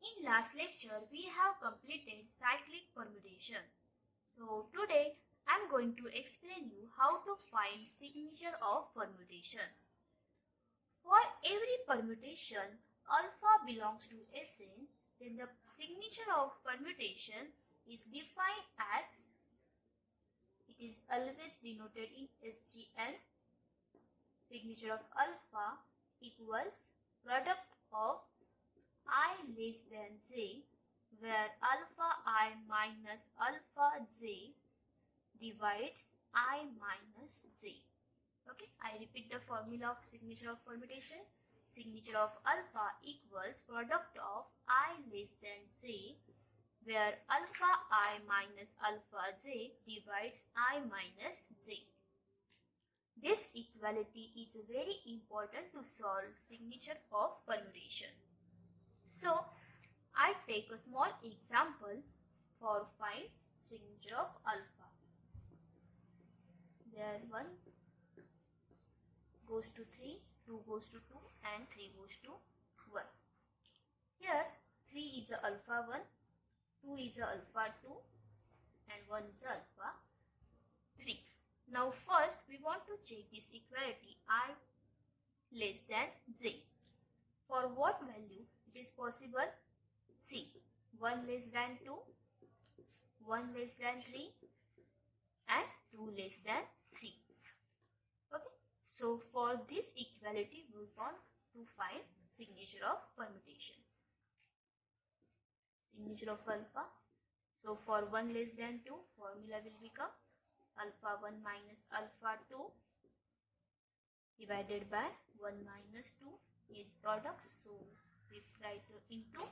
In last lecture, we have completed cyclic permutation. So today, I am going to explain you how to find signature of permutation. For every permutation, alpha belongs to Sn, then the signature of permutation is defined as, it is always denoted in SGL, signature of alpha equals product of I less than j, where alpha I minus alpha j divides I minus j. Okay, I repeat the formula of signature of permutation. Signature of alpha equals product of I less than j, where alpha I minus alpha j divides I minus j. This equality is very important to solve signature of permutation. So, I take a small example for find signature of alpha. There 1 goes to 3, 2 goes to 2 and 3 goes to 1. Here 3 is a alpha 1, 2 is a alpha 2 and 1 is a alpha 3. Now first we want to check this equality I less than j. For what value it is possible? See, 1 less than 2, 1 less than 3 and 2 less than 3. Okay. So for this equality we want to find signature of permutation. Signature of alpha. So for 1 less than 2, formula will become alpha 1 minus alpha 2 divided by 1 minus 2 is products. So we write into,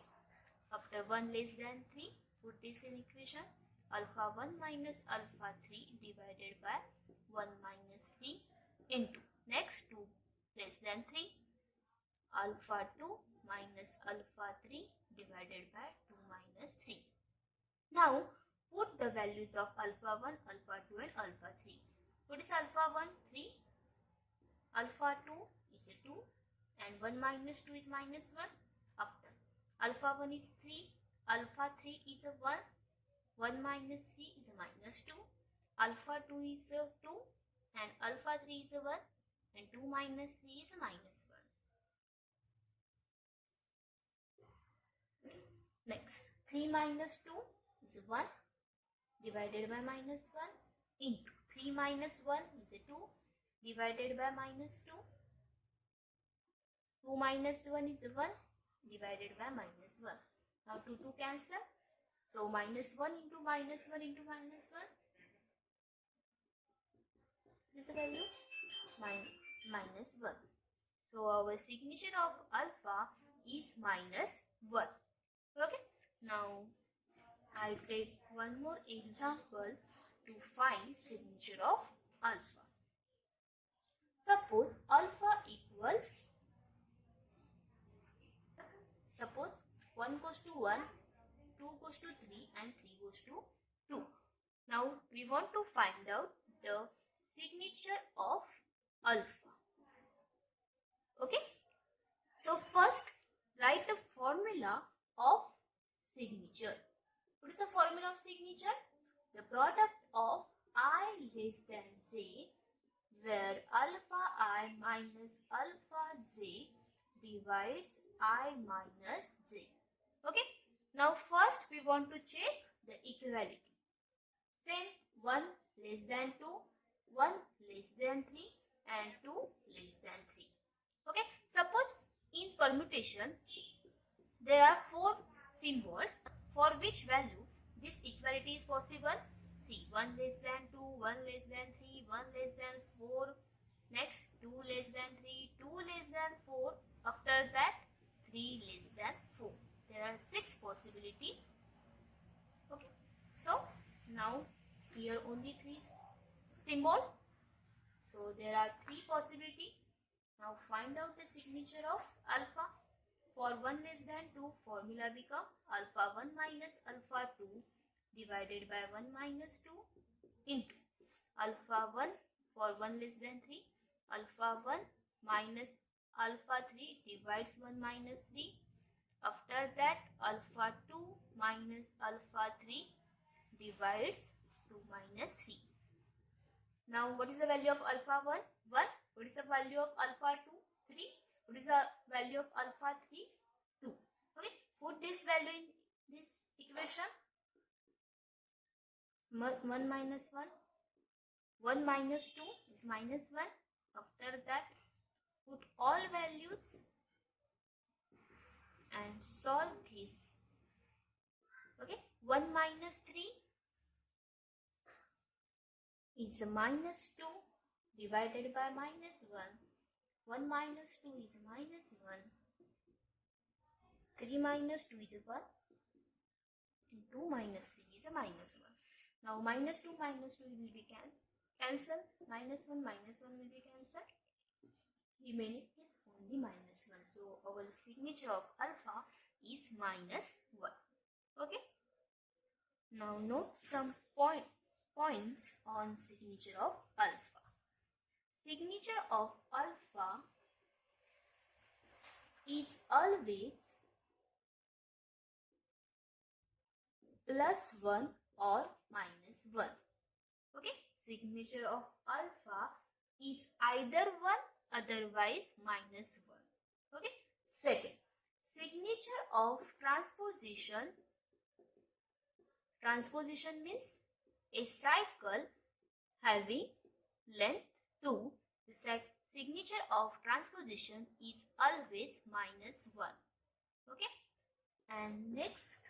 after 1 less than 3, put this in equation, alpha 1 minus alpha 3 divided by 1 minus 3 into, next 2 less than 3, alpha 2 minus alpha 3 divided by 2 minus 3. Now put the values of alpha 1, alpha 2 and alpha 3. What is alpha 1? 3. Alpha 2 is a 2 and 1 minus 2 is minus 1. After alpha 1 is 3, alpha 3 is a 1, 1 minus 3 is a minus 2, alpha 2 is a 2 and alpha 3 is a 1 and 2 minus 3 is a minus 1. Okay. Next 3 minus 2 is a 1 divided by minus 1 into 3 minus 1 is a 2 divided by minus 2. 2 minus 1 is 1 divided by minus 1. Now 2 cancel. So minus 1 into minus 1 into minus 1. This is the value minus 1. So our signature of alpha is minus 1. Okay. Now I take one more example to find signature of alpha. Suppose alpha equals, suppose 1 goes to 1, 2 goes to 3 and 3 goes to 2. Now we want to find out the signature of alpha. Okay. So first write the formula of signature. What is the formula of signature? The product of I less than j, where alpha I minus alpha j divides I minus j. Okay. Now first we want to check the equality. Same, 1 less than 2, 1 less than 3 and 2 less than 3. Okay. Suppose in permutation there are 4 symbols for which value this equality is possible. See, 1 less than 2, 1 less than 3, 1 less than 4, next 2 less than 3, 2 less than 4, after that 3 less than 4. There are 6 possibility. Okay. So now here only 3 symbols. So there are 3 possibility. Now find out the signature of alpha. For 1 less than 2, formula become alpha 1 minus alpha 2 divided by 1 minus 2 into alpha 1 for 1 less than 3, alpha 1 minus alpha 3 divides 1 minus 3, After that, alpha 2 minus alpha 3 divides 2 minus 3. Now, what is the value of alpha 1? 1. What is the value of alpha 2? 3. What is the value of alpha 3? 2. Okay, put this value in this equation. 1 minus 1. 1 minus 2 is minus 1. After that, put all values and solve this. Okay, 1 minus 3 is a minus 2 divided by minus 1. 1 minus 2 is minus 1. 3 minus 2 is a 1. And 2 minus 3 is a minus 1. Now minus 2 will be cancelled. Minus 1 will be cancelled. Remaining is only minus 1. So our signature of alpha is minus 1. Okay. Now note some points on signature of alpha. Signature of alpha is always plus 1 or minus 1. Okay, signature of alpha is either 1, otherwise minus 1. Okay, second, signature of transposition. Transposition means a cycle having length 2. The signature of transposition is always minus 1. Okay, and next,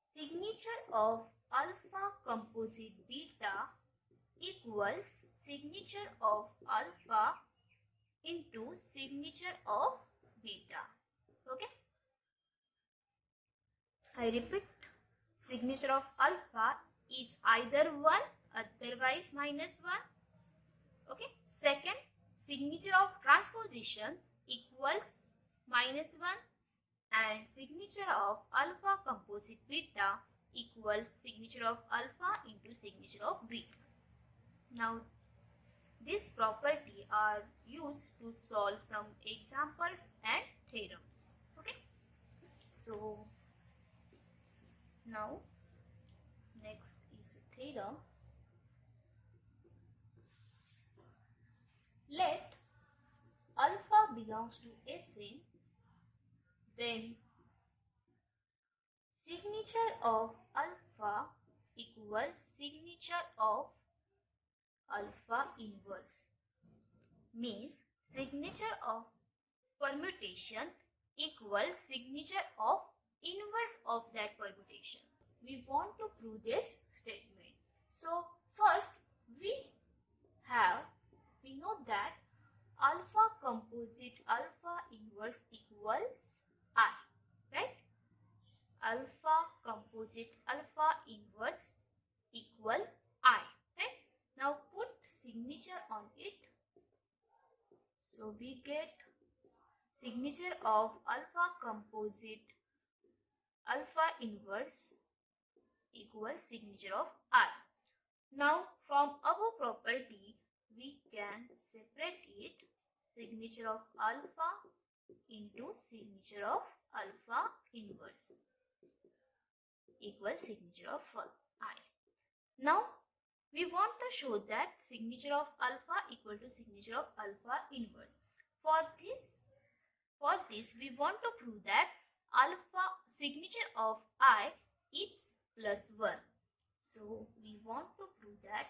signature of alpha composite beta equals signature of alpha into signature of beta. Okay, I repeat, signature of alpha is either 1, otherwise minus 1. Okay, second, signature of transposition equals minus 1, and signature of alpha composite beta equals signature of alpha into signature of beta. Now, these properties are used to solve some examples and theorems. Okay, so now next is a theorem. Let alpha belongs to Sn, then signature of alpha equals signature of alpha inverse. Means signature of permutation equals signature of inverse of that permutation. We want to prove this statement. So first we know that alpha composite alpha inverse equals I, right? Alpha composite alpha inverse equal I, right? Now put signature on it. So we get signature of alpha composite alpha inverse equals signature of I. Now from above property we can separate it, signature of alpha into signature of alpha inverse equals signature of I. Now we want to show that signature of alpha equal to signature of alpha inverse. For this we want to prove that alpha signature of I is plus 1. So we want to prove that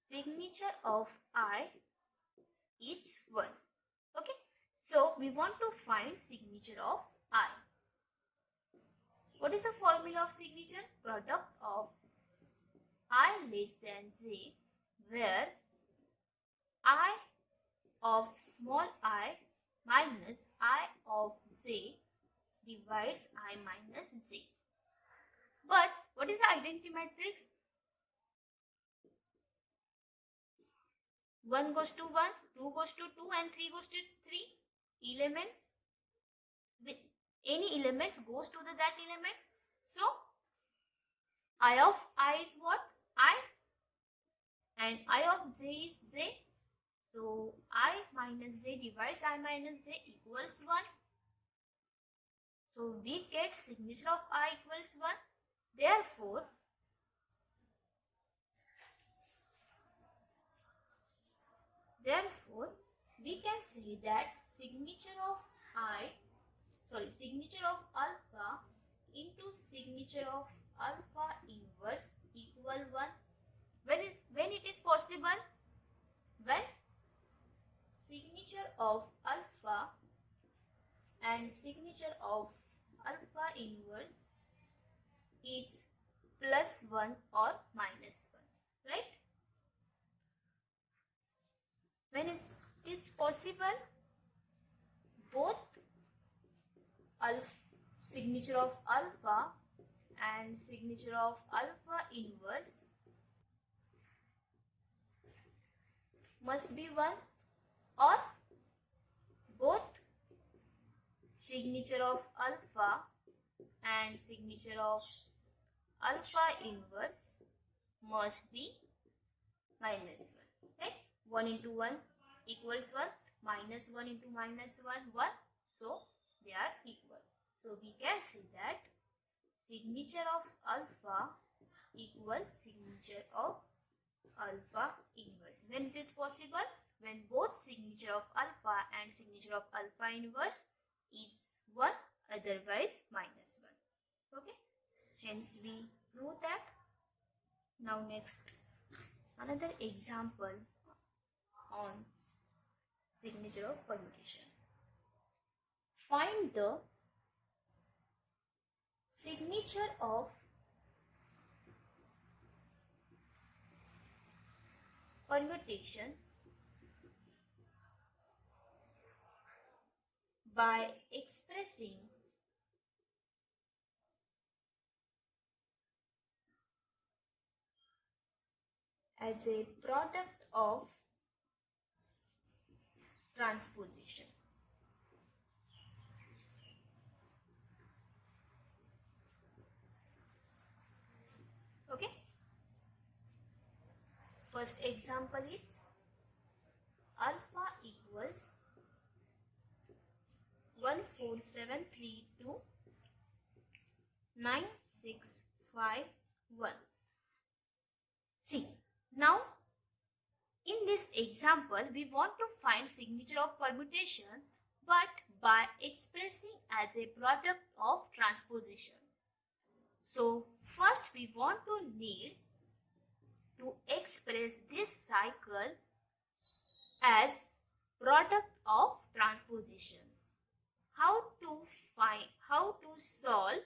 signature of I is 1. Okay, so we want to find signature of I. What is the formula of signature? Product of I less than j, where I of small I minus I of j divides I minus j. But what is the identity matrix? 1 goes to 1, 2 goes to 2 and 3 goes to 3 elements. With any elements goes to that elements. So I of I is what? I, and I of j is j. So I minus j divides I minus j equals 1. So we get signature of I equals 1. Therefore, we can say that signature of alpha into signature of alpha inverse equal 1. When it is possible? When signature of alpha and signature of alpha inverse is plus 1 or minus 1, right? When it is possible, both signature of alpha and signature of alpha inverse must be 1, or both signature of alpha and signature of alpha inverse must be minus 1, right? 1 into 1 equals 1, minus 1 into minus 1, 1. So they are equal. So we can say that signature of alpha equals signature of alpha inverse. When is it possible? When both signature of alpha and signature of alpha inverse is 1, otherwise minus 1. Okay. Hence we know that. Now next, another example on signature of permutation. Find the signature of permutation by expressing as a product of transposition. Okay. First example is alpha equals 14732 9651. See, now in this example we want to find signature of permutation, but by expressing as a product of transposition. So first we want to need to express this cycle as product of transposition. How to solve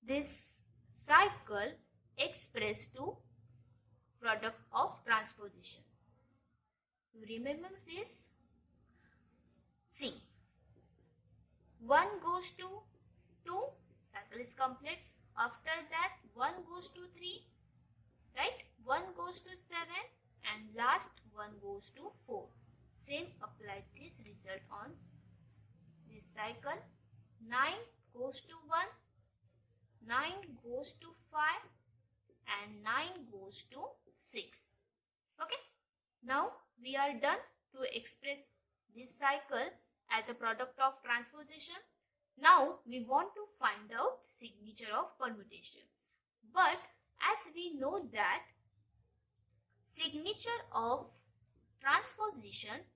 this cycle expressed to product of transposition? You remember this? See, 1 goes to 2, cycle is complete. After that 1 goes to 3, right? 1 goes to 7 and last 1 goes to 4. Same apply this result on this cycle. 9 goes to 1, 9 goes to 5 and 9 goes to 6. Okay. Now we are done to express this cycle as a product of transposition. Now we want to find out signature of permutation. But as we know that signature of transposition,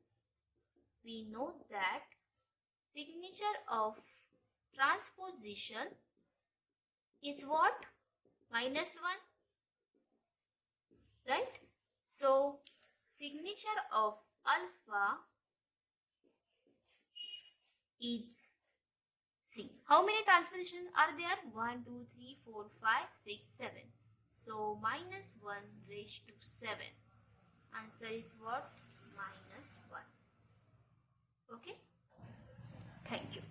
is what? Minus 1, right? So signature of alpha is, see, how many transpositions are there? 1, 2, 3, 4, 5, 6, 7. So minus 1 raised to 7. Answer is what? Minus 1. Okay. Thank you.